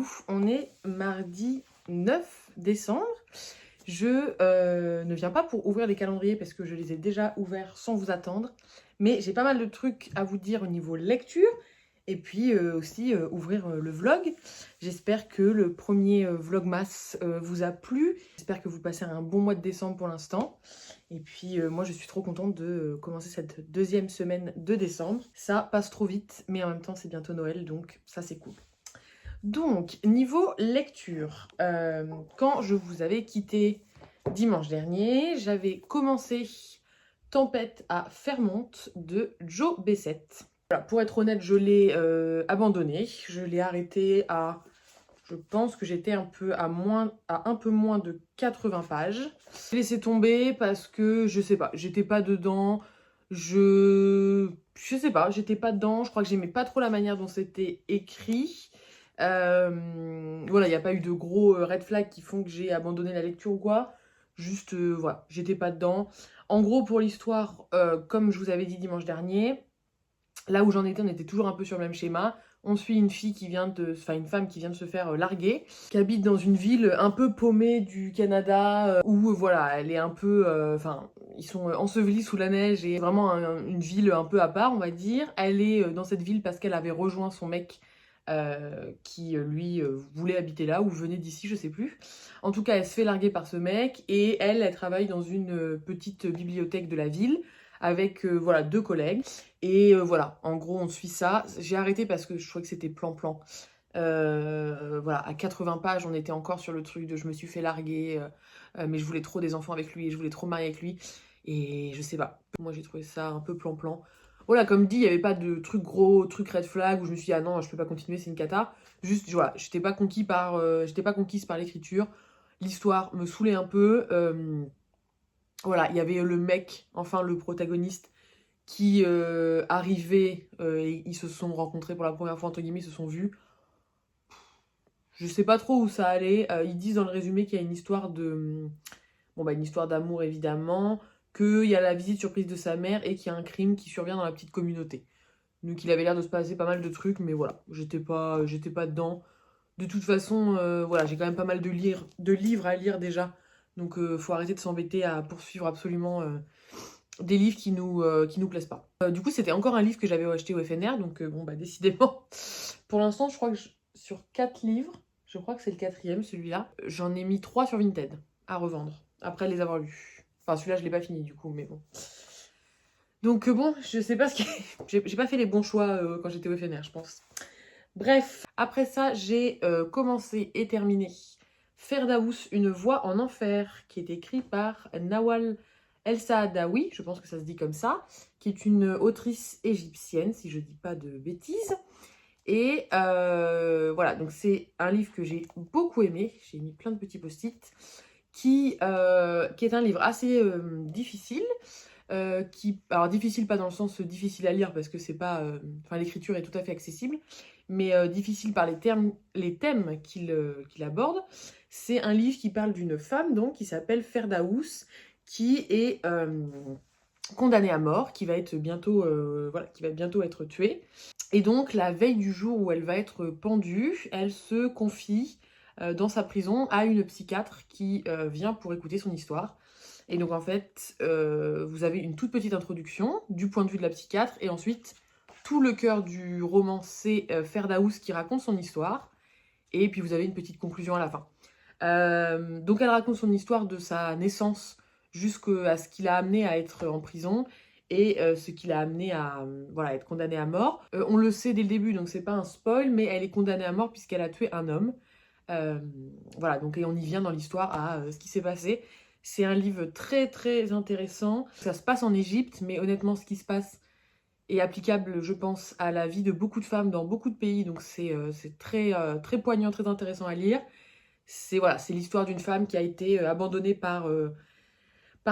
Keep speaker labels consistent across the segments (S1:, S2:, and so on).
S1: vous, on est mardi 9 décembre. Je ne viens pas pour ouvrir les calendriers parce que je les ai déjà ouverts sans vous attendre. Mais j'ai pas mal de trucs à vous dire au niveau lecture. Et puis aussi ouvrir le vlog. J'espère que le premier vlogmas vous a plu. J'espère que vous passez un bon mois de décembre pour l'instant. Et puis moi je suis trop contente de commencer cette deuxième semaine de décembre. Ça passe trop vite, mais en même temps c'est bientôt Noël, donc ça c'est cool. Donc, niveau lecture, quand je vous avais quitté dimanche dernier, j'avais commencé Tempête à Fairmont de Joe Bessette. Voilà, pour être honnête, je l'ai abandonné. Je l'ai arrêté à... Je pense que j'étais un peu moins de 80 pages. J'ai laissé tomber parce que, je sais pas, j'étais pas dedans. Je sais pas, j'étais pas dedans. Je crois que j'aimais pas trop la manière dont c'était écrit. Voilà, il n'y a pas eu de gros red flags qui font que j'ai abandonné la lecture ou quoi. Juste, voilà, j'étais pas dedans. En gros, pour l'histoire, comme je vous avais dit dimanche dernier, là où j'en étais, on était toujours un peu sur le même schéma. On suit une fille qui vient de, enfin une femme qui vient de se faire larguer, qui habite dans une ville un peu paumée du Canada, où voilà, elle est un peu, enfin, ils sont ensevelis sous la neige et vraiment une ville un peu à part, on va dire. Elle est dans cette ville parce qu'elle avait rejoint son mec qui lui voulait habiter là ou venait d'ici, je sais plus. En tout cas, elle se fait larguer par ce mec et elle travaille dans une petite bibliothèque de la ville avec voilà 2 collègues. Et voilà, en gros, on suit ça. J'ai arrêté parce que je trouvais que c'était plan-plan. Voilà, à 80 pages, on était encore sur le truc de je me suis fait larguer, mais je voulais trop des enfants avec lui et je voulais trop me marier avec lui. Et je sais pas, moi j'ai trouvé ça un peu plan-plan. Voilà, comme dit, il n'y avait pas de truc gros, truc red flag où je me suis dit ah non, je peux pas continuer, c'est une cata. Juste, voilà, j'étais pas conquise par l'écriture. L'histoire me saoulait un peu. Voilà, il y avait le mec, enfin le protagoniste, qui arrivait, et ils se sont rencontrés pour la première fois, entre guillemets, ils se sont vus. Je sais pas trop où ça allait. Ils disent dans le résumé qu'il y a une histoire de... Bon, bah, une histoire d'amour, évidemment, qu'il y a la visite surprise de sa mère et qu'il y a un crime qui survient dans la petite communauté. Donc il avait l'air de se passer pas mal de trucs, mais voilà, j'étais pas dedans. De toute façon, voilà, j'ai quand même pas mal de livres à lire déjà. Donc faut arrêter de s'embêter à poursuivre absolument des livres qui nous plaisent pas. Du coup, c'était encore un livre que j'avais acheté au FNR, donc bon, bah décidément. Pour l'instant, je crois que sur 4 livres, je crois que c'est le 4e, celui-là, j'en ai mis 3 sur Vinted à revendre, après les avoir lus. Enfin, celui-là, je l'ai pas fini du coup, mais bon. Donc bon, je sais pas ce qui... j'ai pas fait les bons choix quand j'étais au FNR, je pense. Bref, après ça, j'ai commencé et terminé Ferdaous, une voix en enfer, qui est écrit par Nawal El Saadawi, je pense que ça se dit comme ça, qui est une autrice égyptienne, si je dis pas de bêtises. Et voilà, donc c'est un livre que j'ai beaucoup aimé, j'ai mis plein de petits post-it, qui est un livre assez difficile, alors difficile pas dans le sens difficile à lire parce que c'est pas, enfin l'écriture est tout à fait accessible, mais difficile par les thèmes qu'il aborde. C'est un livre qui parle d'une femme donc qui s'appelle Ferdaous, qui est condamnée à mort, qui va être bientôt, voilà, qui va bientôt être tuée. Et donc la veille du jour où elle va être pendue, elle se confie dans sa prison à une psychiatre qui vient pour écouter son histoire. Et donc en fait, vous avez une toute petite introduction du point de vue de la psychiatre, et ensuite tout le cœur du roman, c'est Ferdaous qui raconte son histoire, et puis vous avez une petite conclusion à la fin. Donc elle raconte son histoire de sa naissance jusqu'à ce qui l'a amené à être en prison, et ce qui l'a amené à voilà, être condamnée à mort. On le sait dès le début, donc c'est pas un spoil, mais elle est condamnée à mort puisqu'elle a tué un homme. Voilà, donc et on y vient dans l'histoire à ce qui s'est passé. C'est un livre très très intéressant. Ça se passe en Égypte, mais honnêtement, ce qui se passe est applicable, je pense, à la vie de beaucoup de femmes dans beaucoup de pays. Donc c'est très, très poignant, très intéressant à lire. C'est voilà, c'est l'histoire d'une femme qui a été abandonnée par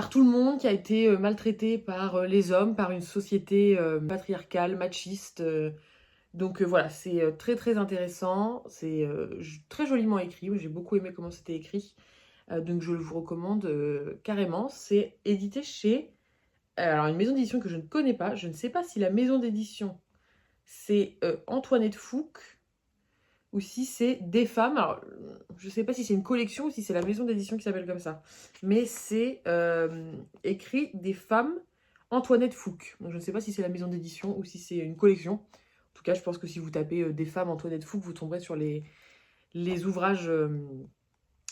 S1: tout le monde, qui a été maltraitée par les hommes, par une société patriarcale, machiste. Donc voilà, c'est très très intéressant. C'est très joliment écrit. J'ai beaucoup aimé comment c'était écrit. Donc je vous recommande carrément. C'est édité chez alors une maison d'édition que je ne connais pas. Je ne sais pas si la maison d'édition c'est Antoinette Fouque. ou si c'est Des femmes. Alors, je sais pas si c'est une collection ou si c'est la maison d'édition qui s'appelle comme ça. Mais c'est écrit Des femmes Antoinette Fouque. Donc, je ne sais pas si c'est la maison d'édition ou si c'est une collection. En tout cas, je pense que si vous tapez Des femmes Antoinette Fouque, vous tomberez sur les ouvrages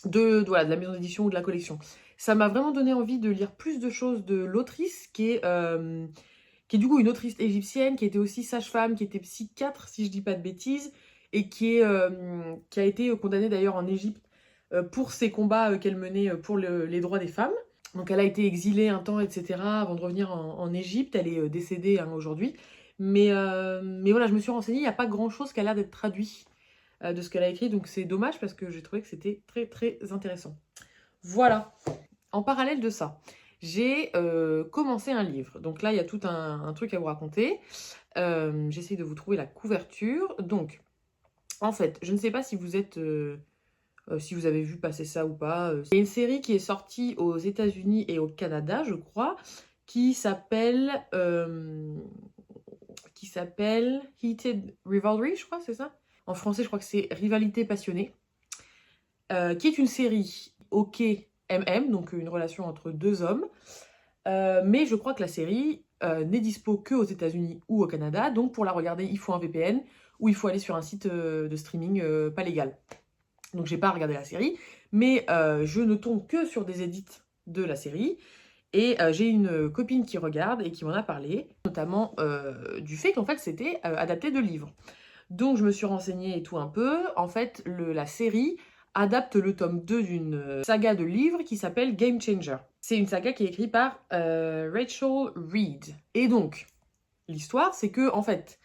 S1: voilà, de la maison d'édition ou de la collection. Ça m'a vraiment donné envie de lire plus de choses de l'autrice qui est du coup une autrice égyptienne, qui était aussi sage-femme, qui était psychiatre, si je dis pas de bêtises, et qui a été condamnée d'ailleurs en Égypte pour ses combats qu'elle menait pour les droits des femmes. Donc elle a été exilée un temps, etc., avant de revenir en Égypte. Elle est décédée aujourd'hui. Mais voilà, je me suis renseignée, il n'y a pas grand-chose qui a l'air d'être traduit de ce qu'elle a écrit, donc c'est dommage parce que j'ai trouvé que c'était très très intéressant. Voilà. En parallèle de ça, j'ai commencé un livre. Donc là, il y a tout un truc à vous raconter. J'essaie de vous trouver la couverture. Donc, en fait, je ne sais pas si vous êtes... si vous avez vu passer ça ou pas. Il y a une série qui est sortie aux États-Unis et au Canada, je crois, qui s'appelle Heated Rivalry, je crois, c'est ça? En français, je crois que c'est Rivalité passionnée, qui est une série OK MM, donc une relation entre deux hommes. Mais je crois que la série n'est dispo que aux États-Unis ou au Canada, donc pour la regarder, il faut un VPN ou il faut aller sur un site de streaming pas légal. Donc j'ai pas regardé la série, mais je ne tombe que sur des edits de la série. Et j'ai une copine qui regarde et qui m'en a parlé, notamment du fait qu'en fait c'était adapté de livres. Donc je me suis renseignée et tout un peu. En fait, la série adapte le tome 2 d'une saga de livres qui s'appelle Game Changer. C'est une saga qui est écrite par Rachel Reed. Et donc, l'histoire, c'est que, en fait,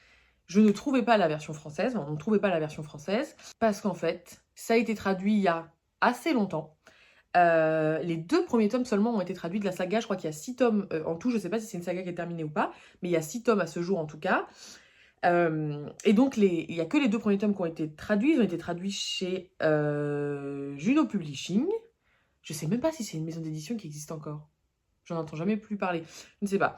S1: je ne trouvais pas la version française, on ne trouvait pas la version française, parce qu'en fait, ça a été traduit il y a assez longtemps. Les 2 premiers tomes seulement ont été traduits de la saga. Je crois qu'il y a 6 tomes en tout. Je ne sais pas si c'est une saga qui est terminée ou pas, mais il y a 6 tomes à ce jour en tout cas. Et donc, il n'y a que les 2 premiers tomes qui ont été traduits. Ils ont été traduits chez Juno Publishing. Je ne sais même pas si c'est une maison d'édition qui existe encore. J'en entends jamais plus parler. Je ne sais pas.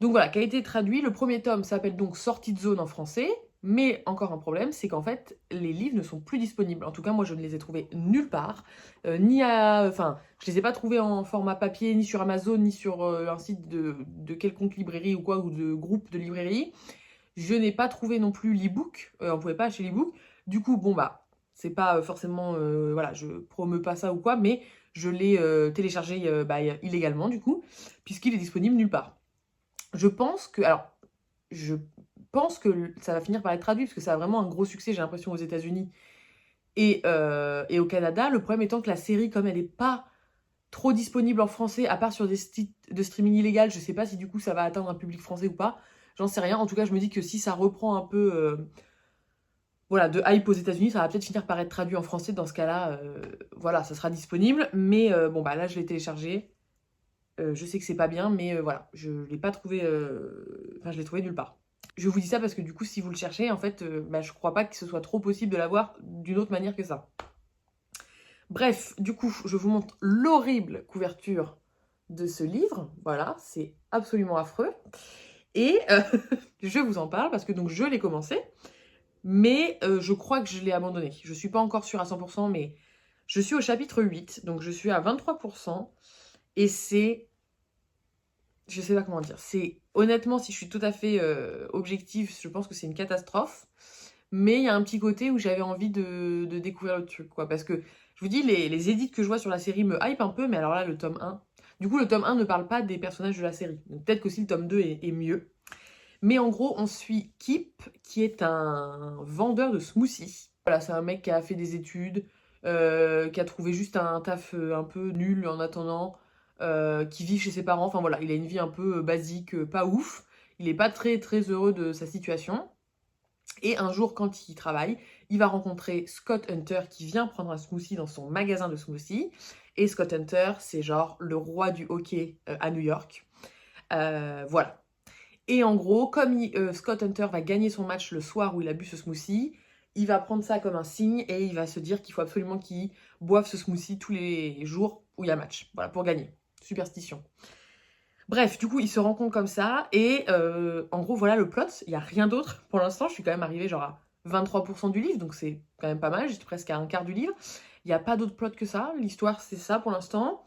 S1: Donc voilà, qui a été traduit. Le premier tome s'appelle donc Sortie de zone en français. Mais encore un problème, c'est qu'en fait, les livres ne sont plus disponibles. En tout cas, moi, je ne les ai trouvés nulle part. Enfin, je les ai pas trouvés en format papier, ni sur Amazon, ni sur un site de quelconque librairie ou quoi, ou de groupe de librairie. Je n'ai pas trouvé non plus l'e-book. On pouvait pas acheter l'e-book. Du coup, bon, bah, c'est pas forcément... voilà, je promeux pas ça ou quoi, mais je l'ai téléchargé illégalement, du coup, puisqu'il est disponible nulle part. Je pense que ça va finir par être traduit, parce que ça a vraiment un gros succès, j'ai l'impression, aux États-Unis et au Canada. Le problème étant que la série, comme elle n'est pas trop disponible en français, à part sur des sites de streaming illégal, je sais pas si du coup ça va atteindre un public français ou pas. J'en sais rien. En tout cas, je me dis que si ça reprend un peu voilà, de hype aux États-Unis, ça va peut-être finir par être traduit en français. Dans ce cas-là, voilà, ça sera disponible. Mais bon, bah là, je l'ai téléchargé. Je sais que c'est pas bien, mais voilà, je l'ai pas trouvé. Enfin, je l'ai trouvé nulle part. Je vous dis ça parce que du coup, si vous le cherchez, en fait, je crois pas que ce soit trop possible de l'avoir d'une autre manière que ça. Bref, du coup, je vous montre l'horrible couverture de ce livre. Voilà, c'est absolument affreux. Et je vous en parle parce que donc je l'ai commencé, mais je crois que je l'ai abandonné. Je suis pas encore sûre à 100%, mais je suis au chapitre 8, donc je suis à 23%. Et c'est... Je sais pas comment dire. C'est honnêtement, si je suis tout à fait objective, je pense que c'est une catastrophe. Mais il y a un petit côté où j'avais envie de découvrir le truc, quoi. Parce que, je vous dis, les edits que je vois sur la série me hype un peu, mais alors là, le tome 1... Du coup, le tome 1 ne parle pas des personnages de la série. Donc peut-être qu'aussi le tome 2 est mieux. Mais en gros, on suit Kip, qui est un vendeur de smoothies. Voilà, c'est un mec qui a fait des études, qui a trouvé juste un taf un peu nul en attendant, qui vit chez ses parents. Enfin voilà, il a une vie un peu basique, pas ouf. Il n'est pas très très heureux de sa situation. Et un jour, quand il travaille, il va rencontrer Scott Hunter qui vient prendre un smoothie dans son magasin de smoothies. Et Scott Hunter, c'est genre le roi du hockey à New York. Voilà. Et en gros, comme Scott Hunter va gagner son match le soir où il a bu ce smoothie, il va prendre ça comme un signe et il va se dire qu'il faut absolument qu'il boive ce smoothie tous les jours où il y a match. Voilà, pour gagner. Superstition. Bref, du coup, ils se rencontrent comme ça et en gros, voilà le plot. Il n'y a rien d'autre pour l'instant. Je suis quand même arrivée genre à 23% du livre, donc c'est quand même pas mal, j'étais presque à un quart du livre. Il n'y a pas d'autre plot que ça, l'histoire c'est ça pour l'instant.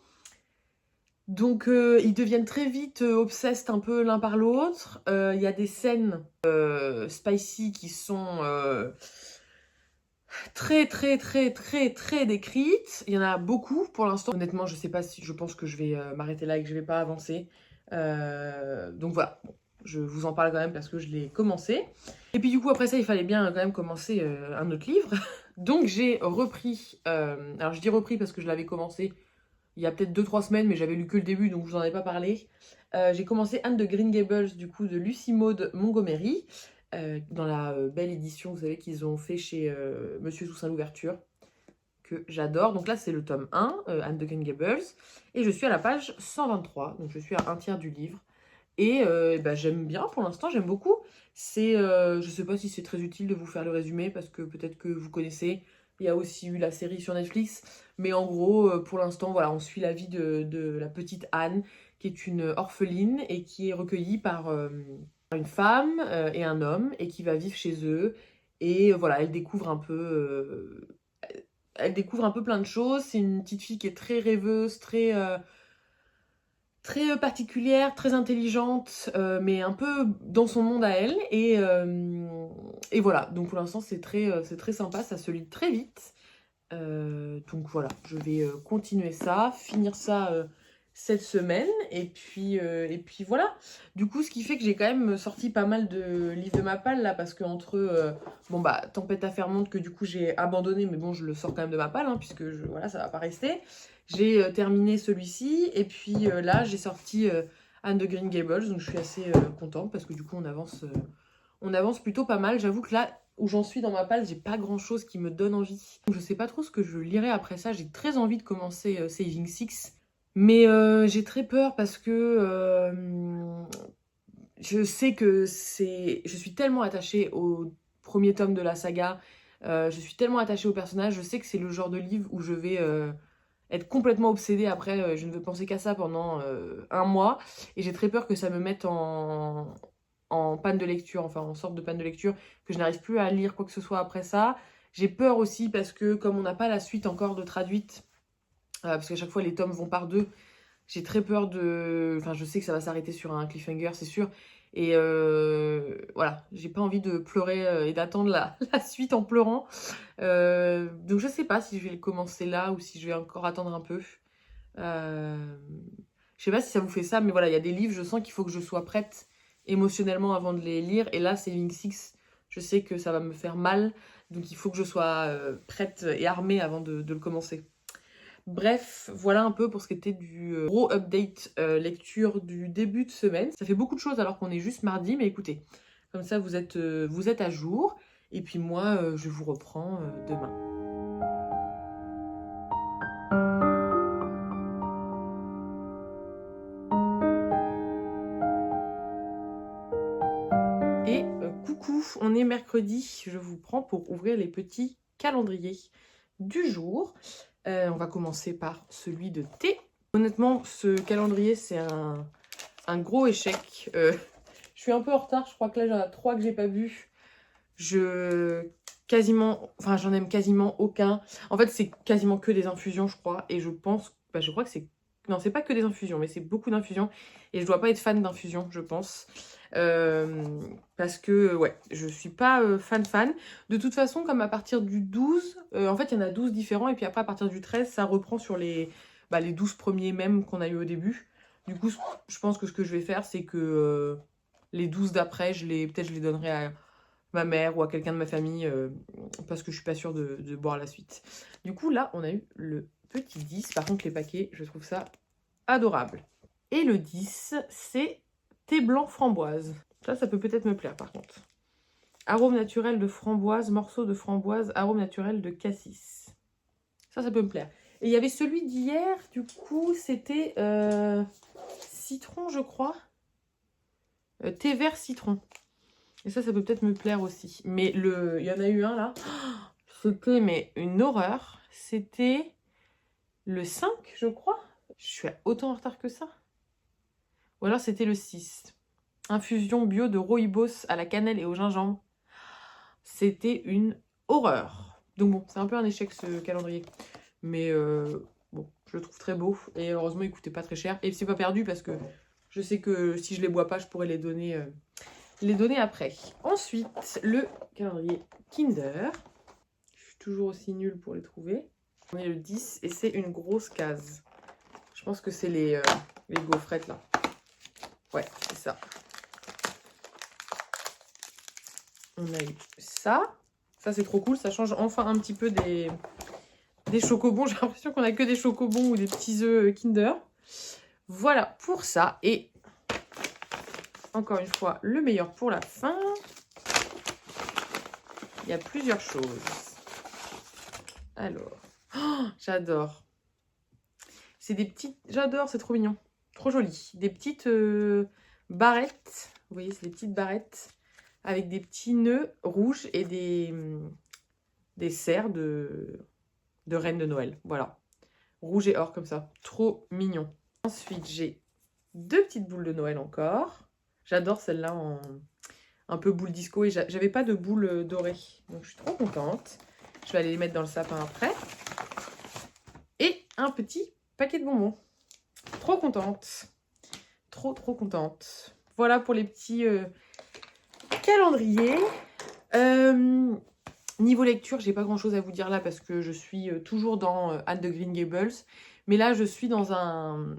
S1: Donc ils deviennent très vite obsessed un peu l'un par l'autre. Il y a des scènes spicy qui sont très très très très très décrites. Il y en a beaucoup pour l'instant. Honnêtement, je sais pas si je pense que je vais m'arrêter là et que je vais pas avancer. Donc voilà, bon, je vous en parle quand même parce que je l'ai commencé. Et puis du coup après ça, il fallait bien quand même commencer un autre livre. Donc j'ai repris, alors je dis repris parce que je l'avais commencé il y a peut-être 2-3 semaines, mais j'avais lu que le début, donc je vous en ai pas parlé. J'ai commencé Anne de Green Gables, du coup, de Lucy Maud Montgomery, dans la belle édition, vous savez, qu'ils ont fait chez Monsieur Toussaint Louverture, que j'adore. Donc là, c'est le tome 1, Anne de Green Gables, et je suis à la page 123, donc je suis à un tiers du livre. Et bah, j'aime bien pour l'instant, j'aime beaucoup. C'est, je sais pas si c'est très utile de vous faire le résumé parce que peut-être que vous connaissez. Il y a aussi eu la série sur Netflix. Mais en gros, pour l'instant, voilà, on suit la vie de la petite Anne, qui est une orpheline et qui est recueillie par une femme et un homme et qui va vivre chez eux. Et voilà, elle découvre un peu plein de choses. C'est une petite fille qui est très rêveuse, très particulière, très intelligente, mais un peu dans son monde à elle. Et voilà, donc pour l'instant c'est très sympa, ça se lit très vite. Donc voilà, je vais continuer ça, finir ça cette semaine. Et puis voilà. Du coup, ce qui fait que j'ai quand même sorti pas mal de livres de ma palle là, parce que entre bon bah Tempête à Fairmont que du coup j'ai abandonné, mais bon je le sors quand même de ma palle, hein, puisque voilà, ça va pas rester. J'ai terminé celui-ci, et puis là j'ai sorti Anne de Green Gables, donc je suis assez contente parce que du coup on avance plutôt pas mal. J'avoue que là où j'en suis dans ma palle, j'ai pas grand chose qui me donne envie. Je sais pas trop ce que je lirai après ça. J'ai très envie de commencer Saving Six. Mais j'ai très peur parce que je sais que c'est. Je suis tellement attachée au premier tome de la saga. Je suis tellement attachée au personnage. Je sais que c'est le genre de livre où je vais être complètement obsédée. Après, je ne veux penser qu'à ça pendant un mois. Et j'ai très peur que ça me mette en panne de lecture, enfin en sorte de panne de lecture, que je n'arrive plus à lire quoi que ce soit après ça. J'ai peur aussi parce que comme on n'a pas la suite encore de traduite, parce qu'à chaque fois les tomes vont par deux, j'ai très peur de... Enfin je sais que ça va s'arrêter sur un cliffhanger, c'est sûr. Et voilà, j'ai pas envie de pleurer et d'attendre la suite en pleurant. Donc je sais pas si je vais le commencer là ou si je vais encore attendre un peu. Je sais pas si ça vous fait ça, mais voilà, il y a des livres, je sens qu'il faut que je sois prête émotionnellement avant de les lire. Et là, Saving Six, je sais que ça va me faire mal. Donc il faut que je sois prête et armée avant de le commencer. Bref, voilà un peu pour ce qui était du gros update lecture du début de semaine. Ça fait beaucoup de choses alors qu'on est juste mardi, mais écoutez, comme ça vous êtes à jour. Et puis moi, je vous reprends demain. Et coucou, on est mercredi, je vous prends pour ouvrir les petits calendriers du jour. On va commencer par celui de thé. Honnêtement, ce calendrier, c'est un gros échec. Je suis un peu en retard, je crois que là, j'en ai 3 que j'ai pas vus. J'en aime quasiment aucun. En fait, c'est quasiment que des infusions, je crois. Et je crois que c'est... Non, c'est pas que des infusions, mais c'est beaucoup d'infusions. Et je dois pas être fan d'infusions, je pense. Parce que, ouais, je suis pas fan. De toute façon, comme à partir du 12, en fait, il y en a 12 différents. Et puis après, à partir du 13, ça reprend sur les 12 premiers mêmes qu'on a eu au début. Du coup, je pense que ce que je vais faire, c'est que les 12 d'après, peut-être je les donnerai à ma mère ou à quelqu'un de ma famille parce que je suis pas sûre de boire la suite. Du coup, là, on a eu le petit 10. Par contre, les paquets, je trouve ça adorable. Et le 10, c'est thé blanc framboise. Ça peut peut-être me plaire par contre. Arôme naturel de framboise, morceau de framboise, arôme naturel de cassis. Ça peut me plaire. Et il y avait celui d'hier, du coup, c'était citron, je crois. Thé vert citron. Et ça peut peut-être me plaire aussi. Mais il y en a eu un là. C'était mais une horreur. C'était le 5, je crois. Je suis autant en retard que ça. Ou alors c'était le 6. Infusion bio de rooibos à la cannelle et au gingembre. C'était une horreur. Donc bon, c'est un peu un échec ce calendrier. Mais bon, je le trouve très beau. Et heureusement, il coûtait pas très cher. Et c'est pas perdu parce que je sais que si je les bois pas, je pourrais les donner après. Ensuite, le calendrier Kinder. Je suis toujours aussi nulle pour les trouver. On est le 10 et c'est une grosse case. Je pense que c'est les gaufrettes là. Ouais, c'est ça. On a eu ça. Ça, c'est trop cool. Ça change enfin un petit peu des chocobons. J'ai l'impression qu'on a que des chocobons ou des petits œufs Kinder. Voilà pour ça. Et encore une fois, le meilleur pour la fin. Il y a plusieurs choses. Alors, oh, j'adore. C'est des petites... J'adore, c'est trop mignon. Trop joli. Des petites barrettes. Vous voyez, c'est des petites barrettes avec des petits nœuds rouges et des serres de reine de Noël. Voilà. Rouge et or comme ça. Trop mignon. Ensuite, j'ai 2 petites boules de Noël encore. J'adore celle-là en un peu boule disco. Et j'avais pas de boule dorée. Donc, je suis trop contente. Je vais aller les mettre dans le sapin après. Et un petit paquet de bonbons. Trop contente. Trop contente. Voilà pour les petits calendriers. Niveau lecture, j'ai pas grand chose à vous dire là parce que je suis toujours dans Anne de Green Gables. Mais là, je suis dans un...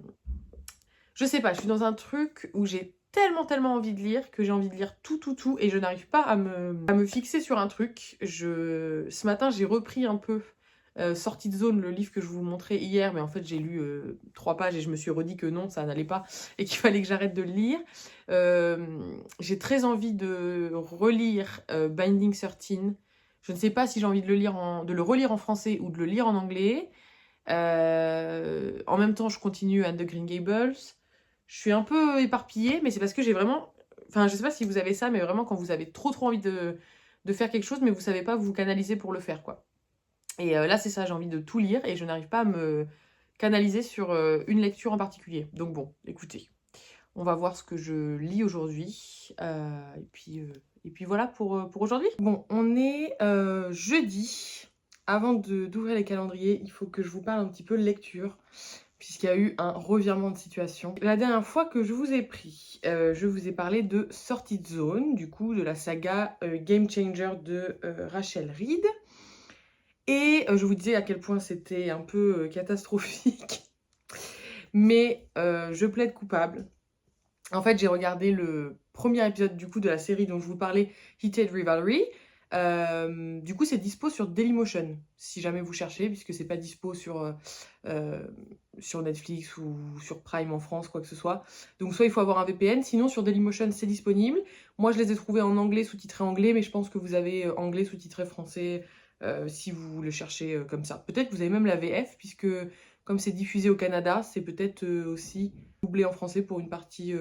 S1: Je sais pas, je suis dans un truc où j'ai tellement envie de lire que j'ai envie de lire tout et je n'arrive pas à me fixer sur un truc. Ce matin, j'ai repris un peu Sortie de zone, le livre que je vous montrais hier, mais en fait j'ai lu 3 pages et je me suis redit que non, ça n'allait pas et qu'il fallait que j'arrête de le lire. J'ai très envie de relire Binding 13. Je ne sais pas si j'ai envie de le relire en français ou de le lire en anglais. En même temps, je continue Anne de Green Gables. Je suis un peu éparpillée, mais c'est parce que j'ai vraiment... Enfin, je sais pas si vous avez ça, mais vraiment quand vous avez trop envie de faire quelque chose, mais vous savez pas vous canaliser pour le faire, quoi. Et là, c'est ça, j'ai envie de tout lire et je n'arrive pas à me canaliser sur une lecture en particulier. Donc bon, écoutez, on va voir ce que je lis aujourd'hui. Et puis voilà pour aujourd'hui. Bon, on est jeudi. Avant d'ouvrir les calendriers, il faut que je vous parle un petit peu de lecture, puisqu'il y a eu un revirement de situation. La dernière fois que je vous ai pris, je vous ai parlé de Sortie de zone, du coup, de la saga Game Changer de Rachel Reed. Et je vous disais à quel point c'était un peu catastrophique. Mais je plaide coupable. En fait, j'ai regardé le premier épisode du coup de la série dont je vous parlais, Heated Rivalry. Du coup, c'est dispo sur Dailymotion, si jamais vous cherchez, puisque c'est pas dispo sur Netflix ou sur Prime en France, quoi que ce soit. Donc soit il faut avoir un VPN, sinon sur Dailymotion c'est disponible. Moi je les ai trouvés en anglais, sous-titrés anglais, mais je pense que vous avez anglais sous-titré français si vous le cherchez comme ça. Peut-être que vous avez même la VF, puisque comme c'est diffusé au Canada, c'est peut-être aussi doublé en français pour une partie...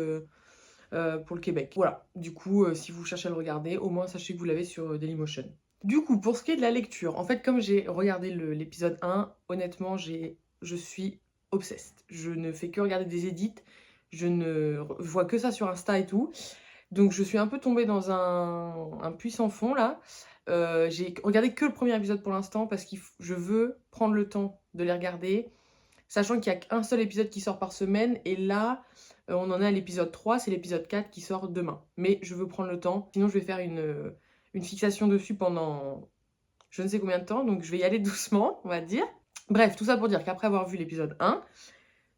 S1: pour le Québec. Voilà, du coup, si vous cherchez à le regarder, au moins sachez que vous l'avez sur Dailymotion. Du coup, pour ce qui est de la lecture, en fait, comme j'ai regardé l'épisode 1, honnêtement, je suis obsessed. Je ne fais que regarder des edits, je ne vois que ça sur Insta et tout. Donc je suis un peu tombée dans un puits sans fond là. J'ai regardé que le premier épisode pour l'instant parce que je veux prendre le temps de les regarder, sachant qu'il n'y a qu'un seul épisode qui sort par semaine, et là, on en est à l'épisode 3, c'est l'épisode 4 qui sort demain. Mais je veux prendre le temps, sinon je vais faire une fixation dessus pendant je ne sais combien de temps, donc je vais y aller doucement, on va dire. Bref, tout ça pour dire qu'après avoir vu l'épisode 1,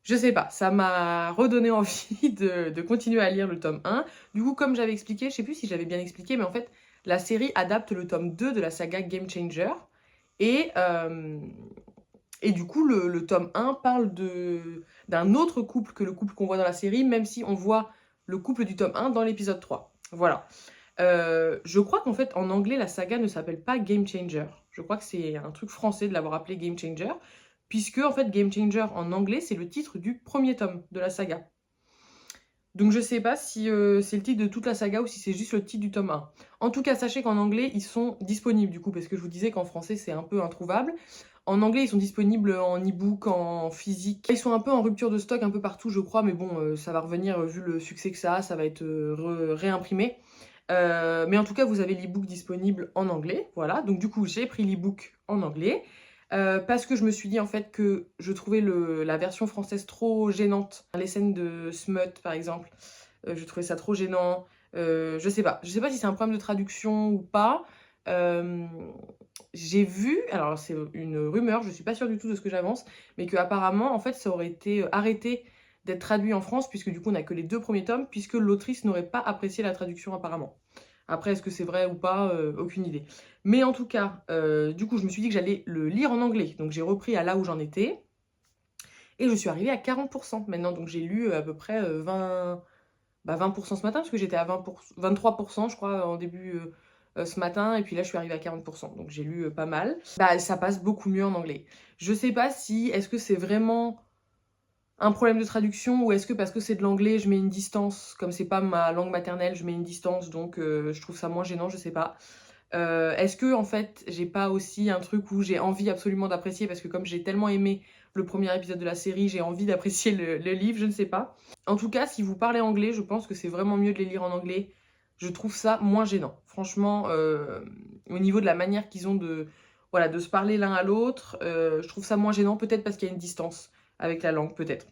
S1: je sais pas, ça m'a redonné envie de continuer à lire le tome 1. Du coup, comme j'avais expliqué, je sais plus si j'avais bien expliqué, mais en fait, la série adapte le tome 2 de la saga Game Changer, et du coup, le tome 1 parle d'un autre couple que le couple qu'on voit dans la série, même si on voit le couple du tome 1 dans l'épisode 3. Voilà. Je crois qu'en fait, en anglais, la saga ne s'appelle pas Game Changer. Je crois que c'est un truc français de l'avoir appelé Game Changer, puisque en fait, Game Changer en anglais, c'est le titre du premier tome de la saga. Donc je sais pas si c'est le titre de toute la saga ou si c'est juste le titre du tome 1. En tout cas, sachez qu'en anglais, ils sont disponibles du coup, parce que je vous disais qu'en français, c'est un peu introuvable. En anglais, ils sont disponibles en e-book, en physique. Ils sont un peu en rupture de stock un peu partout, je crois, mais bon, ça va revenir vu le succès que ça va être réimprimé. Mais en tout cas, vous avez l'e-book disponible en anglais. Voilà, donc du coup, j'ai pris l'e-book en anglais. Parce que je me suis dit en fait que je trouvais la version française trop gênante. Les scènes de smut par exemple, je trouvais ça trop gênant. Je sais pas si c'est un problème de traduction ou pas. J'ai vu, alors c'est une rumeur, je suis pas sûre du tout de ce que j'avance, mais que apparemment en fait ça aurait été arrêté d'être traduit en France, puisque du coup on n'a que les 2 premiers tomes, puisque l'autrice n'aurait pas apprécié la traduction apparemment. Après, est-ce que c'est vrai ou pas, aucune idée. Mais en tout cas, du coup, je me suis dit que j'allais le lire en anglais. Donc j'ai repris à là où j'en étais. Et je suis arrivée à 40% maintenant. Donc j'ai lu à peu près 20% ce matin, parce que j'étais à 23%, je crois, en début ce matin. Et puis là, je suis arrivée à 40%. Donc j'ai lu pas mal. Bah, ça passe beaucoup mieux en anglais. Je sais pas si, est-ce que c'est vraiment un problème de traduction ou est-ce que parce que c'est de l'anglais, je mets une distance, comme c'est pas ma langue maternelle, je mets une distance, donc je trouve ça moins gênant, je sais pas. Est-ce que en fait, j'ai pas aussi un truc où j'ai envie absolument d'apprécier, parce que comme j'ai tellement aimé le premier épisode de la série, j'ai envie d'apprécier le livre, je ne sais pas. En tout cas, si vous parlez anglais, je pense que c'est vraiment mieux de les lire en anglais. Je trouve ça moins gênant. Franchement, au niveau de la manière qu'ils ont voilà, de se parler l'un à l'autre, je trouve ça moins gênant, peut-être parce qu'il y a une distance avec la langue, peut-être.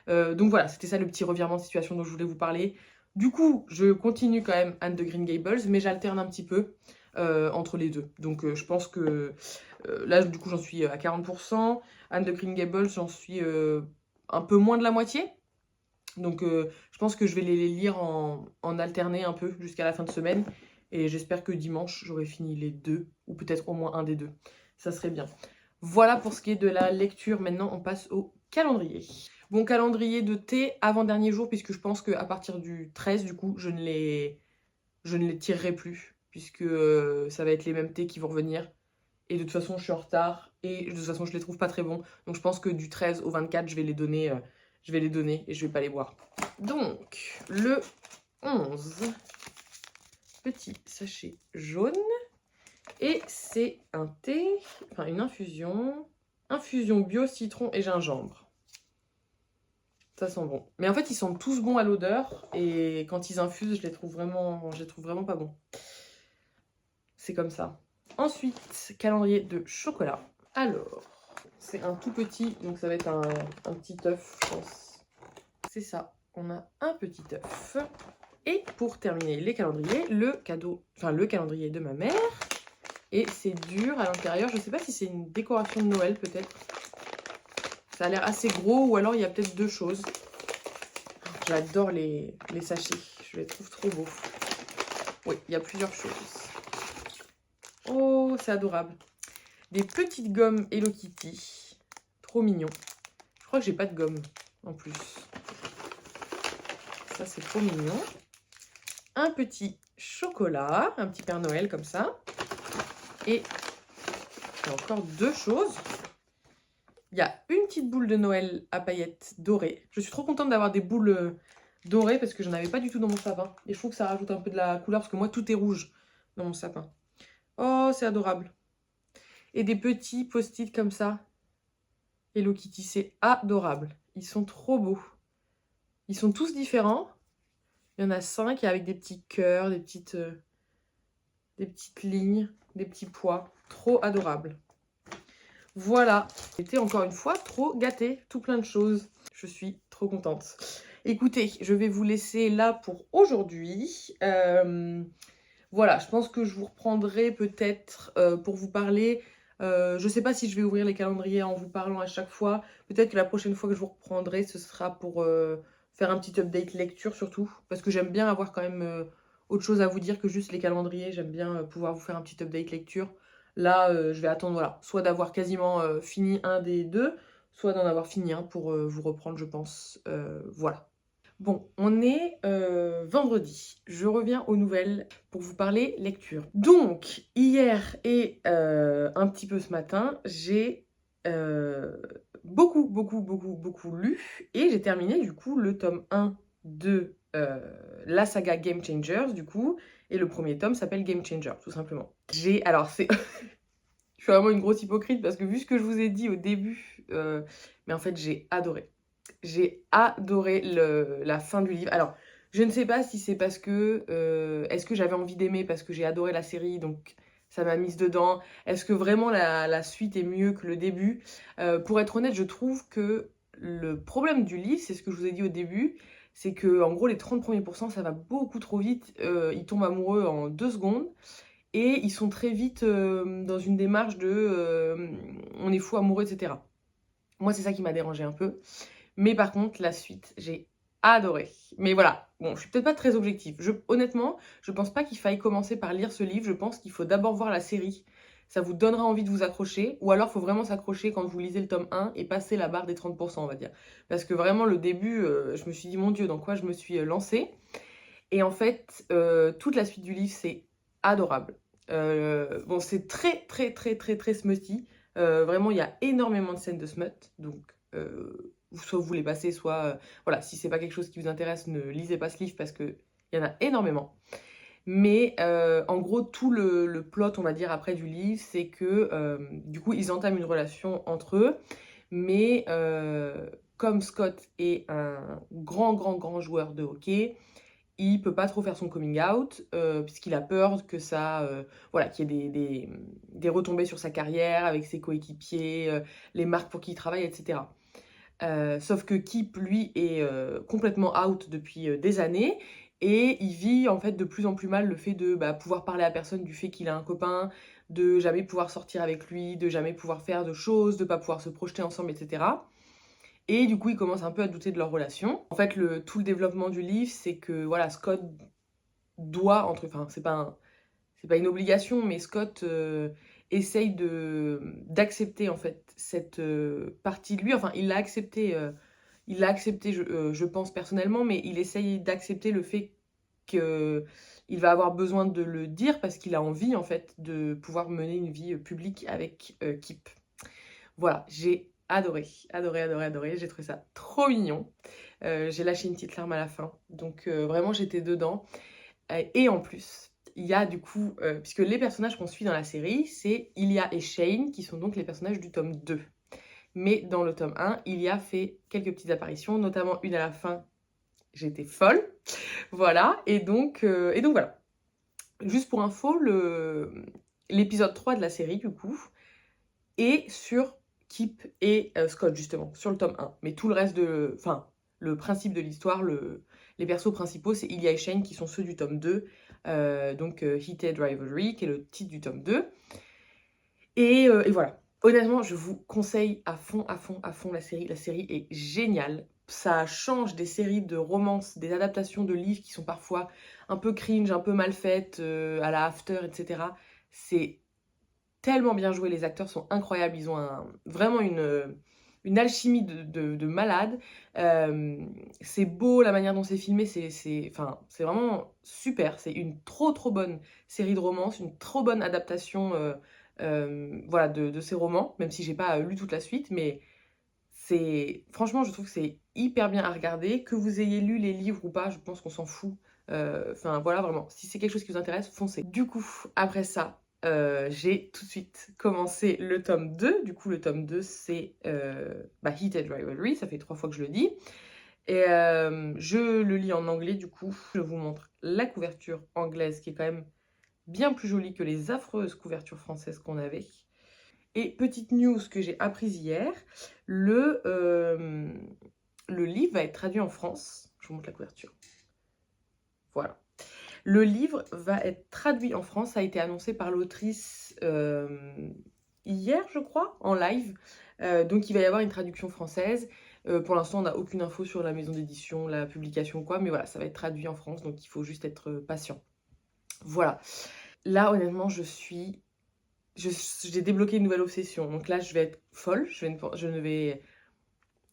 S1: Donc voilà, c'était ça le petit revirement de situation dont je voulais vous parler. Du coup, je continue quand même Anne de Green Gables, mais j'alterne un petit peu entre les deux. Donc je pense que là, du coup, j'en suis à 40%. Anne de Green Gables, j'en suis un peu moins de la moitié. Donc je pense que je vais les lire en alterné un peu jusqu'à la fin de semaine. Et j'espère que dimanche, j'aurai fini les 2, ou peut-être au moins un des 2. Ça serait bien. Voilà pour ce qui est de la lecture. Maintenant, on passe au calendrier. Bon, calendrier de thé avant-dernier jour, puisque je pense qu'à partir du 13, du coup, je ne les tirerai plus, puisque ça va être les mêmes thés qui vont revenir. Et de toute façon, je suis en retard, et de toute façon, je les trouve pas très bons. Donc je pense que du 13 au 24, je vais les donner et je vais pas les boire. Donc, le 11, petit sachet jaune. Et c'est un thé, enfin une infusion bio, citron et gingembre. Ça sent bon. Mais en fait, ils sont tous bons à l'odeur. Et quand ils infusent, je les trouve vraiment pas bons. C'est comme ça. Ensuite, calendrier de chocolat. Alors, c'est un tout petit, donc ça va être un petit œuf, je pense. C'est ça. On a un petit œuf. Et pour terminer les calendriers, le calendrier de ma mère. Et c'est dur à l'intérieur. Je ne sais pas si c'est une décoration de Noël, peut-être. Ça a l'air assez gros, ou alors il y a peut-être 2 choses. J'adore les sachets. Je les trouve trop beaux. Oui, il y a plusieurs choses. Oh, c'est adorable. Des petites gommes Hello Kitty. Trop mignon. Je crois que j'ai pas de gomme en plus. Ça, c'est trop mignon. Un petit chocolat. Un petit Père Noël comme ça. Et il y a encore 2 choses. Il y a une petite boule de Noël à paillettes dorées. Je suis trop contente d'avoir des boules dorées parce que j'en avais pas du tout dans mon sapin. Et je trouve que ça rajoute un peu de la couleur parce que moi, tout est rouge dans mon sapin. Oh, c'est adorable. Et des petits post-it comme ça. Hello Kitty, c'est adorable. Ils sont trop beaux. Ils sont tous différents. Il y en a 5 avec des petits cœurs, des petites lignes, des petits pois. Trop adorable. Voilà, j'étais encore une fois trop gâtée, tout plein de choses. Je suis trop contente. Écoutez, je vais vous laisser là pour aujourd'hui. Voilà, je pense que je vous reprendrai peut-être pour vous parler. Je ne sais pas si je vais ouvrir les calendriers en vous parlant à chaque fois. Peut-être que la prochaine fois que je vous reprendrai, ce sera pour faire un petit update lecture surtout. Parce que j'aime bien avoir quand même autre chose à vous dire que juste les calendriers. J'aime bien pouvoir vous faire un petit update lecture. Là, je vais attendre, voilà, soit d'avoir quasiment fini un des 2, soit d'en avoir fini un pour vous reprendre, je pense. Voilà. Bon, on est vendredi. Je reviens aux nouvelles pour vous parler lecture. Donc, hier et un petit peu ce matin, j'ai beaucoup lu. Et j'ai terminé, du coup, le tome 1 de la saga Game Changers, du coup. Et le premier tome s'appelle Game Changer, tout simplement. Alors, c'est... Je suis vraiment une grosse hypocrite parce que vu ce que je vous ai dit au début, mais en fait, j'ai adoré. J'ai adoré la fin du livre. Alors, Je ne sais pas si c'est parce que... est-ce que j'avais envie d'aimer parce que j'ai adoré la série, donc ça m'a mise dedans. Est-ce que vraiment la suite est mieux que le début? Pour être honnête, je trouve que le problème du livre, c'est ce que je vous ai dit au début, c'est que en gros les 30 premiers pourcents, ça va beaucoup trop vite. Ils tombent amoureux en 2 secondes. Et ils sont très vite dans une démarche de on est fou amoureux, etc. Moi, c'est ça qui m'a dérangé un peu. Mais par contre, la suite, j'ai adoré. Mais voilà, bon, je suis peut-être pas très objective. Honnêtement, je pense pas qu'il faille commencer par lire ce livre. Je pense qu'il faut d'abord voir la série. Ça vous donnera envie de vous accrocher. Ou alors, il faut vraiment s'accrocher quand vous lisez le tome 1 et passer la barre des 30%, on va dire. Parce que vraiment, le début, je me suis dit, mon Dieu, dans quoi je me suis lancée. Et en fait, toute la suite du livre, c'est adorable. Bon, c'est très, très, très, très, très smutty. Vraiment, il y a énormément de scènes de smut. Donc, soit vous les passez, soit... voilà, si c'est pas quelque chose qui vous intéresse, ne lisez pas ce livre parce qu'il y en a énormément. Mais en gros, tout le plot, on va dire, après du livre, c'est que du coup, ils entament une relation entre eux. Mais comme Scott est un grand, grand, grand joueur de hockey, il peut pas trop faire son coming out puisqu'il a peur que ça, voilà, qu'il y ait des retombées sur sa carrière avec ses coéquipiers, les marques pour qui il travaille, etc. Sauf que Kip, lui, est complètement out depuis des années et il vit en fait de plus en plus mal le fait de pouvoir parler à personne du fait qu'il a un copain, de jamais pouvoir sortir avec lui, de jamais pouvoir faire de choses, de pas pouvoir se projeter ensemble, etc. Et du coup, ils commencent un peu à douter de leur relation. En fait, tout le développement du livre, c'est que voilà, Scott doit, enfin, c'est pas une obligation, mais Scott essaye d'accepter en fait cette partie de lui. Enfin, il l'a accepté, je pense personnellement, mais il essaye d'accepter le fait qu'il va avoir besoin de le dire parce qu'il a envie en fait de pouvoir mener une vie publique avec Kip. Voilà, j'ai adoré, adoré, adoré, adoré. J'ai trouvé ça trop mignon. J'ai lâché une petite larme à la fin. Donc vraiment, j'étais dedans. Et en plus, il y a du coup, puisque les personnages qu'on suit dans la série, c'est Ilya et Shane, qui sont donc les personnages du tome 2. Mais dans le tome 1, Ilya fait quelques petites apparitions, notamment une à la fin. J'étais folle. Voilà, et donc voilà. Juste pour info, l'épisode 3 de la série, du coup, est sur Kip et Scott, justement, sur le tome 1. Mais tout le reste enfin, le principe de l'histoire, les persos principaux, c'est Ilya et Shane, qui sont ceux du tome 2. Donc, Heated Rivalry, qui est le titre du tome 2. Et voilà. Honnêtement, je vous conseille à fond, à fond, à fond la série. La série est géniale. Ça change des séries de romances, des adaptations de livres qui sont parfois un peu cringe, un peu mal faites, à la After, etc. C'est tellement bien joué, les acteurs sont incroyables, ils ont vraiment une alchimie de malade. C'est beau, la manière dont c'est filmé, enfin, c'est vraiment super. C'est une trop bonne série de romance, une trop bonne adaptation voilà, de ces romans, même si j'ai pas lu toute la suite, mais franchement, je trouve que c'est hyper bien à regarder. Que vous ayez lu les livres ou pas, je pense qu'on s'en fout. Enfin, voilà, vraiment. Si c'est quelque chose qui vous intéresse, foncez. Du coup, après ça, j'ai tout de suite commencé le tome 2. Du coup, le tome 2, c'est Heated Rivalry. Ça fait 3 fois que je le dis. Et je le lis en anglais, du coup. Je vous montre la couverture anglaise, qui est quand même bien plus jolie que les affreuses couvertures françaises qu'on avait. Et petite news que j'ai apprise hier, le livre va être traduit en France. Je vous montre la couverture. Voilà. Le livre va être traduit en France. Ça a été annoncé par l'autrice hier, je crois, en live. Donc, il va y avoir une traduction française. Pour l'instant, on n'a aucune info sur la maison d'édition, la publication ou quoi. Mais voilà, ça va être traduit en France. Donc, il faut juste être patient. Voilà. Là, honnêtement, j'ai débloqué une nouvelle obsession. Donc là, je vais être folle. Je ne vais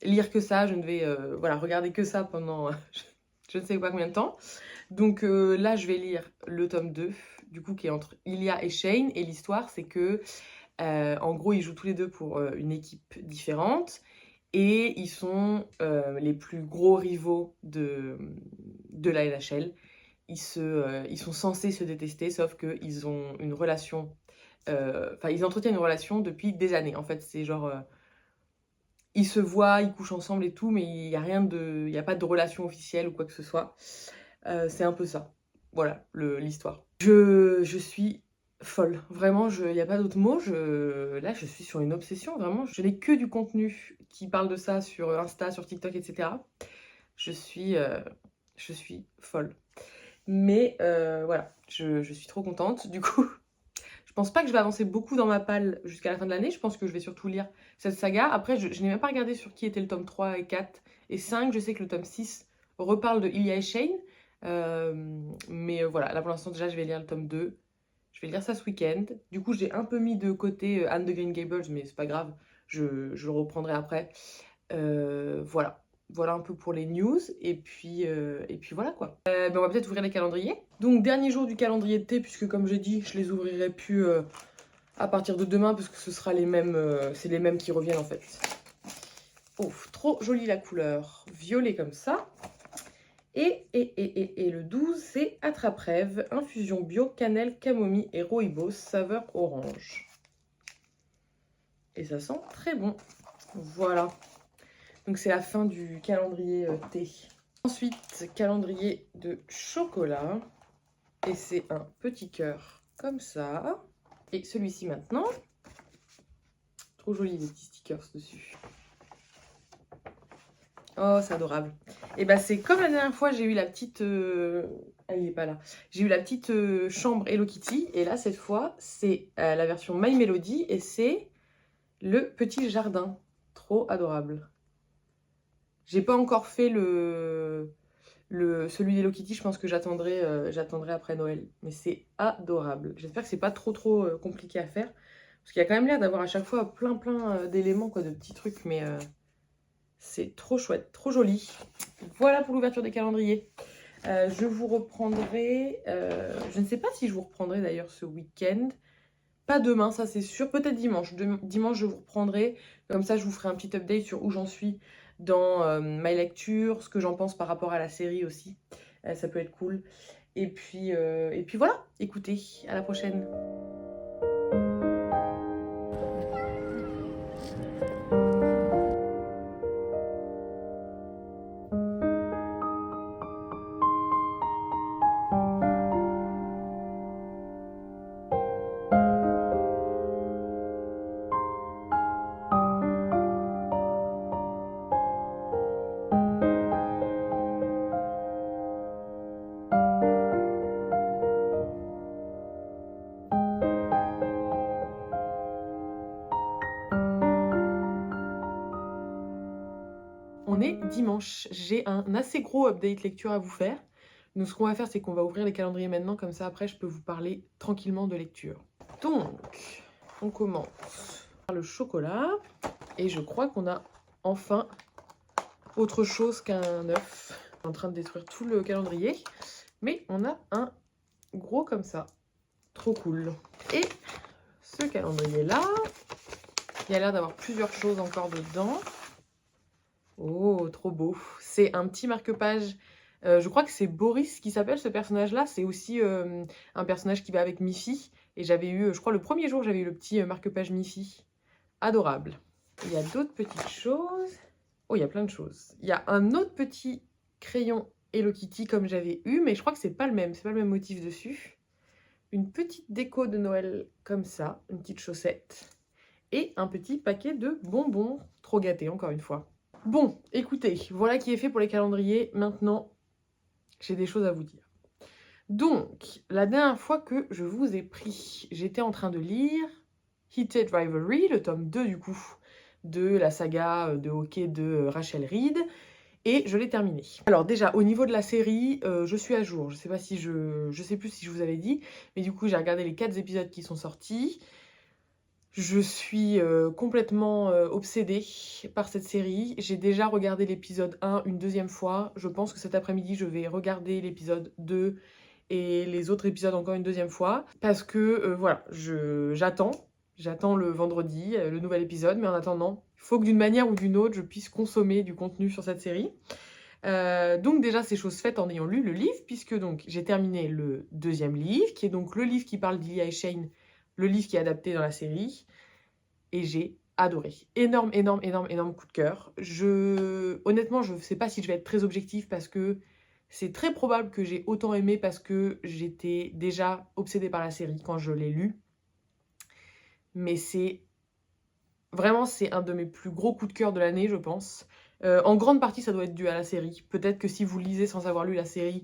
S1: lire que ça. Je ne vais voilà, regarder que ça pendant je ne sais pas combien de temps. Donc là, je vais lire le tome 2, du coup, qui est entre Ilya et Shane. Et l'histoire, c'est que, en gros, ils jouent tous les deux pour une équipe différente. Et ils sont les plus gros rivaux de la LHL. Ils sont censés se détester, sauf qu'ils ont une relation... Enfin, ils entretiennent une relation depuis des années. En fait, c'est genre... ils se voient, ils couchent ensemble et tout, mais il n'y a pas de relation officielle ou quoi que ce soit. C'est un peu ça. Voilà l'histoire. Je suis folle. Vraiment, il n'y a pas d'autre mot. Là, je suis sur une obsession. Vraiment, je n'ai que du contenu qui parle de ça sur Insta, sur TikTok, etc. Je suis folle. Mais voilà, je suis trop contente. Du coup, je pense pas que je vais avancer beaucoup dans ma palle jusqu'à la fin de l'année. Je pense que je vais surtout lire cette saga. Après, je n'ai même pas regardé sur qui était le tome 3 et 4 et 5. Je sais que le tome 6 reparle de Ilia et Shane. Mais voilà, là pour l'instant, déjà, je vais lire le tome 2. Je vais lire ça ce week-end. Du coup, j'ai un peu mis de côté Anne de Green Gables, mais c'est pas grave. Je le reprendrai après. Voilà. Voilà un peu pour les news. Et puis voilà quoi. Ben on va peut-être ouvrir les calendriers. Donc, dernier jour du calendrier de thé, puisque comme j'ai dit, je les ouvrirai plus à partir de demain, parce que ce sera les mêmes. C'est les mêmes qui reviennent en fait. Oh, trop jolie la couleur. Violet comme ça. Et le 12, c'est Attrape-Rêve, infusion bio, cannelle, camomille et rooibos, saveur orange. Et ça sent très bon. Voilà. Donc c'est la fin du calendrier thé. Ensuite, calendrier de chocolat. Et c'est un petit cœur comme ça. Et celui-ci maintenant. Trop joli les petits stickers dessus. Oh, c'est adorable. Et bah c'est comme la dernière fois, j'ai eu la petite... Ah, il est pas là. J'ai eu la petite chambre Hello Kitty. Et là, cette fois, c'est la version My Melody. Et c'est le petit jardin. Trop adorable. J'ai pas encore fait celui d'Hello Kitty. Je pense que j'attendrai après Noël. Mais c'est adorable. J'espère que c'est pas trop compliqué à faire. Parce qu'il y a quand même l'air d'avoir à chaque fois plein d'éléments, quoi, de petits trucs. Mais... c'est trop chouette, trop joli. Voilà pour l'ouverture des calendriers. Je vous reprendrai... je ne sais pas si je vous reprendrai d'ailleurs ce week-end. Pas demain, ça c'est sûr. Peut-être dimanche. Dimanche, je vous reprendrai. Comme ça, je vous ferai un petit update sur où j'en suis dans ma lecture, ce que j'en pense par rapport à la série aussi. Ça peut être cool. Et puis voilà. Écoutez, à la prochaine. On est dimanche, j'ai un assez gros update lecture à vous faire. Donc ce qu'on va faire, c'est qu'on va ouvrir les calendriers maintenant, comme ça après je peux vous parler tranquillement de lecture. Donc, on commence par le chocolat. Et je crois qu'on a enfin autre chose qu'un œuf. On est en train de détruire tout le calendrier. Mais on a un gros comme ça. Trop cool. Et ce calendrier-là, il y a l'air d'avoir plusieurs choses encore dedans. Oh, trop beau. C'est un petit marque-page. Je crois que c'est Boris qui s'appelle ce personnage-là. C'est aussi un personnage qui va avec Miffy. Et j'avais eu, je crois, le premier jour, j'avais eu le petit marque-page Miffy. Adorable. Il y a d'autres petites choses. Oh, il y a plein de choses. Il y a un autre petit crayon Hello Kitty comme j'avais eu, mais je crois que c'est pas le même. C'est pas le même motif dessus. Une petite déco de Noël comme ça. Une petite chaussette. Et un petit paquet de bonbons. Trop gâté, encore une fois. Bon, écoutez, voilà qui est fait pour les calendriers. Maintenant, j'ai des choses à vous dire. Donc, la dernière fois que je vous ai pris, j'étais en train de lire Heated Rivalry, le tome 2 du coup, de la saga de hockey de Rachel Reed, et je l'ai terminé. Alors déjà, au niveau de la série, je suis à jour. Je sais pas si je sais plus si je vous avais dit, mais du coup, j'ai regardé les 4 épisodes qui sont sortis. Je suis complètement obsédée par cette série. J'ai déjà regardé l'épisode 1 une deuxième fois. Je pense que cet après-midi, je vais regarder l'épisode 2 et les autres épisodes encore une deuxième fois. Parce que, voilà, j'attends. J'attends le vendredi, le nouvel épisode. Mais en attendant, il faut que d'une manière ou d'une autre, je puisse consommer du contenu sur cette série. Donc déjà, c'est chose faite en ayant lu le livre, puisque donc j'ai terminé le deuxième livre, qui est donc le livre qui parle d'Ilia et Shane, le livre qui est adapté dans la série. Et j'ai adoré. Énorme coup de cœur. Honnêtement, je ne sais pas si je vais être très objective parce que C'est très probable que j'ai autant aimé parce que j'étais déjà obsédée par la série quand je l'ai lu. Mais vraiment, c'est un de mes plus gros coups de cœur de l'année, je pense. En grande partie, ça doit être dû à la série. Peut-être que si vous lisez sans avoir lu la série,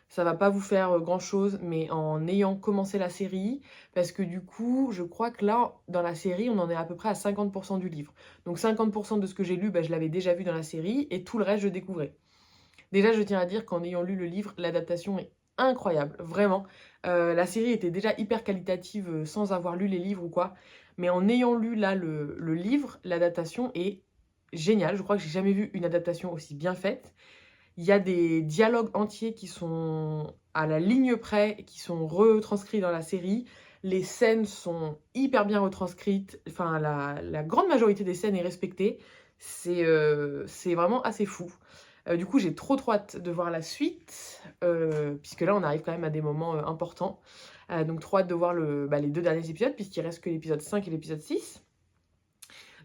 S1: ça va pas vous faire grand-chose, mais en ayant commencé la série, parce que du coup, je crois que là, dans la série, on en est à peu près à 50% du livre. Donc 50% de ce que j'ai lu, je l'avais déjà vu dans la série, et tout le reste, je découvrais. Déjà, je tiens à dire qu'en ayant lu le livre, l'adaptation est incroyable, vraiment. La série était déjà hyper qualitative sans avoir lu les livres ou quoi. Mais en ayant lu là le livre, l'adaptation est géniale. Je crois que j'ai jamais vu une adaptation aussi bien faite. Il y a des dialogues entiers qui sont à la ligne près, qui sont retranscrits dans la série. Les scènes sont hyper bien retranscrites. Enfin, la grande majorité des scènes est respectée. C'est vraiment assez fou. Du coup, j'ai trop hâte de voir la suite, puisque là, on arrive quand même à des moments importants. Donc, trop hâte de voir les 2 derniers épisodes, puisqu'il reste que l'épisode 5 et l'épisode 6.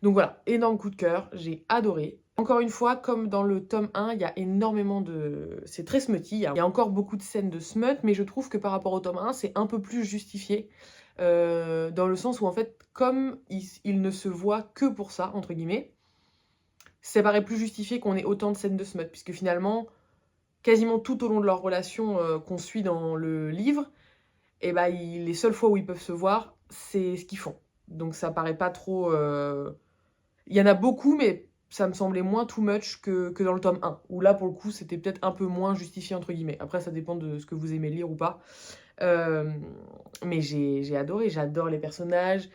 S1: Donc voilà, énorme coup de cœur, j'ai adoré. Encore une fois, comme dans le tome 1, il y a énormément de... C'est très smutty, il y a encore beaucoup de scènes de smut, mais je trouve que par rapport au tome 1, c'est un peu plus justifié. Dans le sens où, en fait, comme il ne se voit que pour ça, entre guillemets, ça paraît plus justifié qu'on ait autant de scènes de smut, puisque finalement, quasiment tout au long de leur relation qu'on suit dans le livre, et les seules fois où ils peuvent se voir, c'est ce qu'ils font. Donc ça paraît pas trop... Il y en a beaucoup, mais ça me semblait moins too much que dans le tome 1, où là, pour le coup, c'était peut-être un peu moins justifié, entre guillemets. Après, ça dépend de ce que vous aimez lire ou pas. Mais j'ai adoré, j'adore les personnages.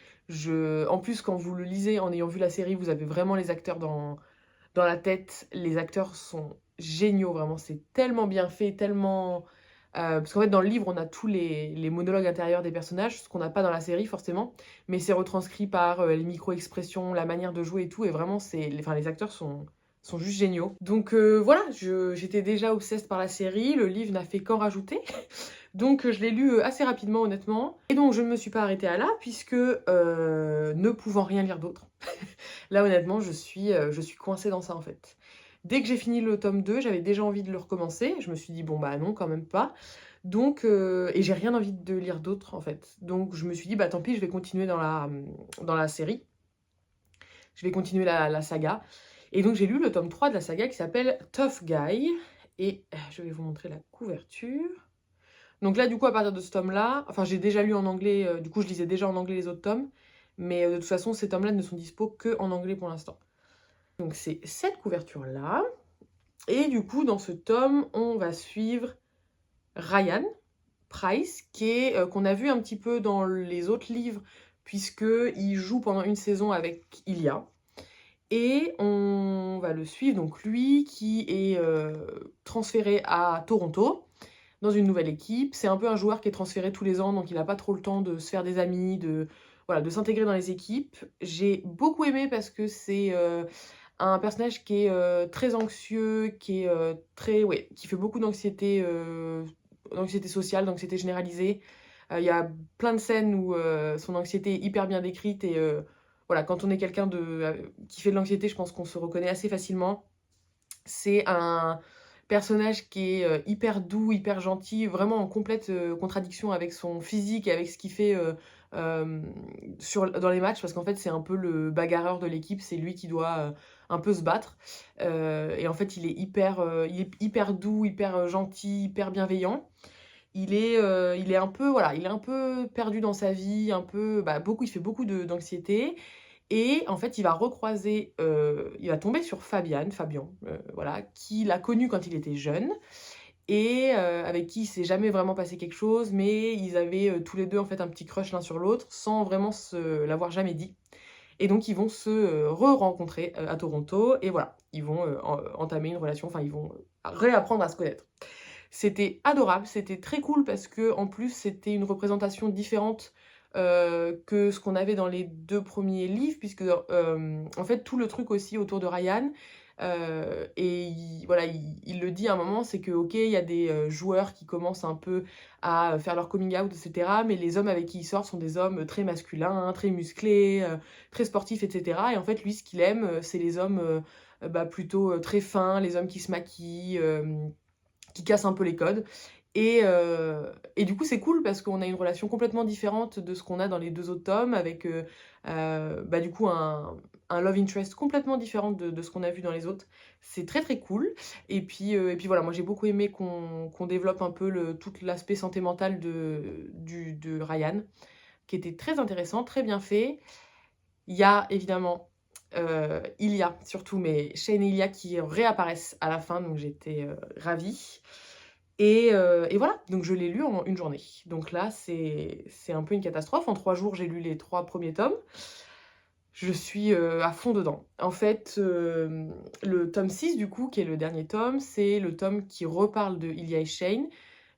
S1: En plus, quand vous le lisez, en ayant vu la série, vous avez vraiment les acteurs dans la tête. Les acteurs sont géniaux, vraiment. C'est tellement bien fait, tellement... parce qu'en fait, dans le livre, on a tous les monologues intérieurs des personnages, ce qu'on n'a pas dans la série, forcément. Mais c'est retranscrit par les micro-expressions, la manière de jouer et tout. Et vraiment, les acteurs sont juste géniaux. Donc voilà, j'étais déjà obsesse par la série. Le livre n'a fait qu'en rajouter. Donc je l'ai lu assez rapidement, honnêtement. Et donc je ne me suis pas arrêtée à là, puisque ne pouvant rien lire d'autre, là honnêtement je suis coincée dans ça en fait. Dès que j'ai fini le tome 2, j'avais déjà envie de le recommencer. Je me suis dit bon bah non quand même pas. Donc et j'ai rien envie de lire d'autre en fait. Donc je me suis dit bah tant pis, je vais continuer dans la série. Je vais continuer la saga. Et donc j'ai lu le tome 3 de la saga qui s'appelle Tough Guy. Et je vais vous montrer la couverture. Donc là, du coup, à partir de ce tome-là, enfin, j'ai déjà lu en anglais, du coup, je lisais déjà en anglais les autres tomes, mais de toute façon, ces tomes-là ne sont dispo que en anglais pour l'instant. Donc c'est cette couverture-là. Et du coup, dans ce tome, on va suivre Ryan Price, qu'on a vu un petit peu dans les autres livres, puisqu'il joue pendant une saison avec Ilia. Et on va le suivre, donc lui, qui est transféré à Toronto, dans une nouvelle équipe. C'est un peu un joueur qui est transféré tous les ans, donc il n'a pas trop le temps de se faire des amis, de s'intégrer dans les équipes. J'ai beaucoup aimé parce que c'est un personnage qui est très anxieux, qui est qui fait beaucoup d'anxiété sociale, d'anxiété généralisée. Il y a plein de scènes où son anxiété est hyper bien décrite et voilà, quand on est quelqu'un qui fait de l'anxiété, je pense qu'on se reconnaît assez facilement. C'est un personnage qui est hyper doux, hyper gentil, vraiment en complète contradiction avec son physique et avec ce qu'il fait dans les matchs, parce qu'en fait c'est un peu le bagarreur de l'équipe, c'est lui qui doit un peu se battre. Et en fait il est hyper doux, hyper gentil, hyper bienveillant. Il est un peu, voilà, il est un peu perdu dans sa vie, un peu, il fait beaucoup d'anxiété. Et en fait, il va il va tomber sur Fabien, voilà, qui l'a connu quand il était jeune et avec qui il s'est jamais vraiment passé quelque chose, mais ils avaient tous les deux en fait un petit crush l'un sur l'autre sans vraiment se l'avoir jamais dit. Et donc ils vont se re-rencontrer à Toronto et voilà, ils vont entamer une relation, enfin ils vont réapprendre à se connaître. C'était adorable, c'était très cool parce que en plus c'était une représentation différente que ce qu'on avait dans les 2 premiers livres, puisque en fait tout le truc aussi autour de Ryan, et il le dit à un moment, c'est que ok, il y a des joueurs qui commencent un peu à faire leur coming out, etc. Mais les hommes avec qui il sort sont des hommes très masculins, très musclés, très sportifs, etc. Et en fait lui ce qu'il aime, c'est les hommes plutôt très fins, les hommes qui se maquillent, qui casse un peu les codes. Et du coup, c'est cool parce qu'on a une relation complètement différente de ce qu'on a dans les 2 autres tomes, avec bah, du coup un love interest complètement différent de ce qu'on a vu dans les autres. C'est très très cool. Et puis voilà, moi j'ai beaucoup aimé qu'on développe un peu tout l'aspect santé mentale de Ryan, qui était très intéressant, très bien fait. Il y a évidemment Ilia, surtout, mais Shane et Ilia qui réapparaissent à la fin, donc j'étais ravie. Et voilà, donc je l'ai lu en une journée. Donc là, c'est un peu une catastrophe. En 3 jours, j'ai lu les 3 premiers tomes. Je suis à fond dedans. En fait, le tome 6, du coup, qui est le dernier tome, c'est le tome qui reparle de Ilia et Shane.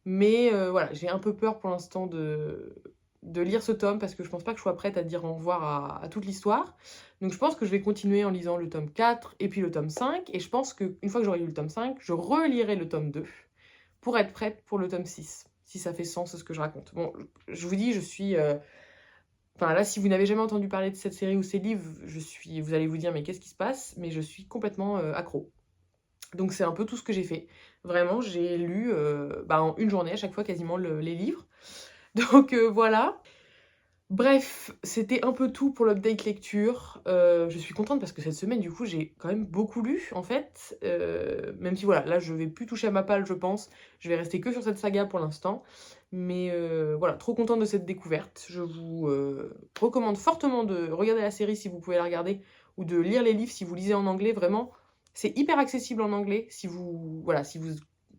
S1: Mais voilà, j'ai un peu peur pour l'instant de lire ce tome parce que je pense pas que je sois prête à dire au revoir à toute l'histoire. Donc je pense que je vais continuer en lisant le tome 4 et puis le tome 5. Et je pense qu'une fois que j'aurai lu le tome 5, je relirai le tome 2 pour être prête pour le tome 6, si ça fait sens ce que je raconte. Bon, je vous dis, je suis... Enfin là, si vous n'avez jamais entendu parler de cette série ou ces livres, vous allez vous dire, mais qu'est-ce qui se passe? Mais je suis complètement accro. Donc c'est un peu tout ce que j'ai fait. Vraiment, j'ai lu bah, en une journée à chaque fois quasiment les livres. Donc voilà. Bref, c'était un peu tout pour l'update lecture. Je suis contente parce que cette semaine, du coup, j'ai quand même beaucoup lu, en fait. Même si, voilà, là, je vais plus toucher à ma palle, je pense. Je vais rester que sur cette saga pour l'instant. Mais voilà, trop contente de cette découverte. Je vous recommande fortement de regarder la série si vous pouvez la regarder, ou de lire les livres si vous lisez en anglais. Vraiment, c'est hyper accessible en anglais. Si vous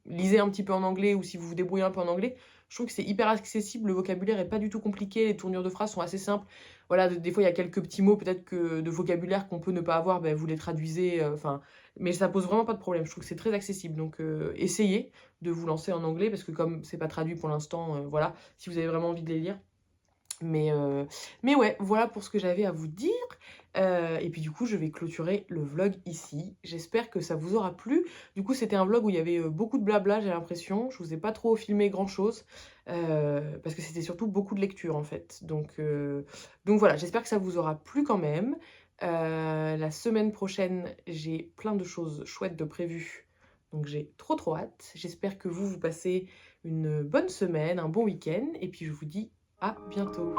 S1: lisez un petit peu en anglais ou si vous vous débrouillez un peu en anglais, je trouve que c'est hyper accessible, le vocabulaire est pas du tout compliqué, les tournures de phrases sont assez simples. Voilà, des fois il y a quelques petits mots peut-être que de vocabulaire qu'on peut ne pas avoir, ben, vous les traduisez, enfin, mais ça pose vraiment pas de problème. Je trouve que c'est très accessible, donc essayez de vous lancer en anglais parce que comme c'est pas traduit pour l'instant, voilà, si vous avez vraiment envie de les lire. Mais ouais, voilà pour ce que j'avais à vous dire. Et puis du coup, je vais clôturer le vlog ici. J'espère que ça vous aura plu. Du coup, c'était un vlog où il y avait beaucoup de blabla, j'ai l'impression. Je vous ai pas trop filmé grand-chose. Parce que c'était surtout beaucoup de lecture, en fait. Donc voilà, j'espère que ça vous aura plu quand même. La semaine prochaine, j'ai plein de choses chouettes de prévues. Donc j'ai trop trop hâte. J'espère que vous passez une bonne semaine, un bon week-end. Et puis je vous dis à bientôt.